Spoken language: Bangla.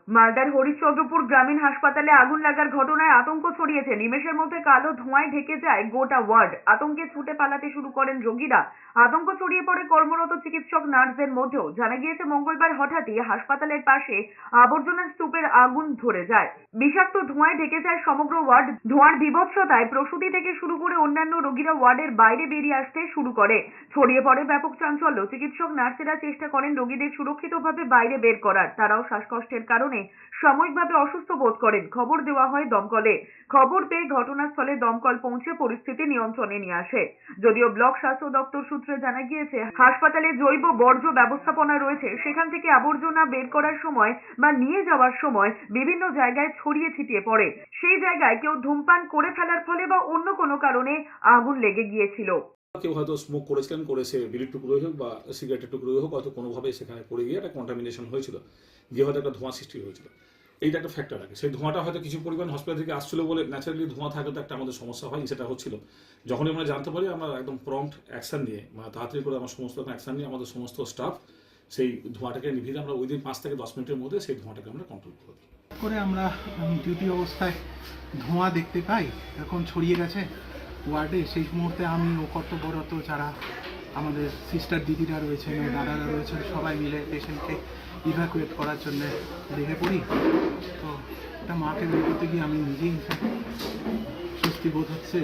মালদার হরিশ্চন্দ্রপুর গ্রামীণ হাসপাতালে আগুন লাগার ঘটনায় আতঙ্ক ছড়িয়েছে। নিমেষের মধ্যে কালো ধোঁয়ায় ঢেকে যায় গোটা ওয়ার্ড। আতঙ্কে ছুটে পালাতে শুরু করেন রোগীরা। আতঙ্ক ছড়িয়ে পড়ে কর্মরত চিকিৎসক নার্সদের মধ্যেও। জানা গিয়েছে মঙ্গলবার হঠাৎই হাসপাতালের পাশে আবর্জনার স্তূপের আগুন ধরে যায়। বিষাক্ত ধোঁয়ায় ঢেকে যায় সমগ্র ওয়ার্ড। ধোঁয়ার বীভৎসতায় প্রসূতি থেকে শুরু করে অন্যান্য রোগীরা ওয়ার্ডের বাইরে বেরিয়ে আসতে শুরু করে। ছড়িয়ে পড়ে ব্যাপক চাঞ্চল্য। চিকিৎসক নার্সেরা চেষ্টা করেন রোগীদের সুরক্ষিতভাবে বাইরে বের করার। তারাও শ্বাসকষ্টের কারণে সাময়িকভাবে অসুস্থ বোধ করেন। খবর দেওয়া হয় দমকলে। খবর পেয়ে ঘটনাস্থলে দমকল পৌঁছে পরিস্থিতি নিয়ন্ত্রণে নিয়ে আসে। যদিও ব্লক স্বাস্থ্য দপ্তর সূত্রে জানা গিয়েছে, হাসপাতালে জৈব বর্জ্য ব্যবস্থাপনা রয়েছে। সেখান থেকে আবর্জনা বের করার সময় বা নিয়ে যাওয়ার সময় বিভিন্ন জায়গায় ছড়িয়ে ছিটিয়ে পড়ে। সেই জায়গায় কেউ ধূমপান করে ফেলার ফলে বা অন্য কোনো কারণে আগুন লেগে গিয়েছিল। কেউ হয়তো স্মোক করেছিলেন, করে সে বিড়ির টুকরোই হোক বা সিগারেটের টুকরোই হোক, হয়তো কোনোভাবে সেখানে পড়ে গিয়ে একটা কন্টামিনেশন হয়েছিল, গিয়ে হয়তো একটা ধোঁয়া সৃষ্টি হয়েছিল। এইটা একটা ফ্যাক্টর আছে। সেই ধোঁয়াটা হয়তো কিছু পরিমাণ হসপিটাল থেকে আসছিল বলে ন্যাচারালি ধোঁয়া থাকলে তো একটা আমাদের সমস্যা হয়, সেটা হচ্ছিল। যখনই আমরা জানতে পারি, আমরা একদম প্রম্পট অ্যাকশন নিয়ে, মানে তাড়াতাড়ি করে আমার সমস্ত অ্যাকশন নিয়ে আমাদের সমস্ত স্টাফ সেই ধোঁয়াটাকে নিভিয়ে আমরা উইদিন 5 থেকে 10 মিনিটের মধ্যে সেই ধোঁয়াটাকে আমরা কন্ট্রোল করে দিই। করে আমরা ডিউটি অবস্থায় ধোঁয়া দেখতে পাই, এখন ছড়িয়ে গেছে ওয়ার্ডে। সেই মুহূর্তে আমি ও কর্তব্যরত যারা আমাদের সিস্টার দিদিরা রয়েছেন, দাদারা রয়েছেন, সবাই মিলে পেশেন্টকে ইভ্যাকুয়েট করার জন্য লেগে পড়ি। তো একটা মাকে বের করতে গিয়ে আমি নিজেই স্বস্তি বোধ হচ্ছে।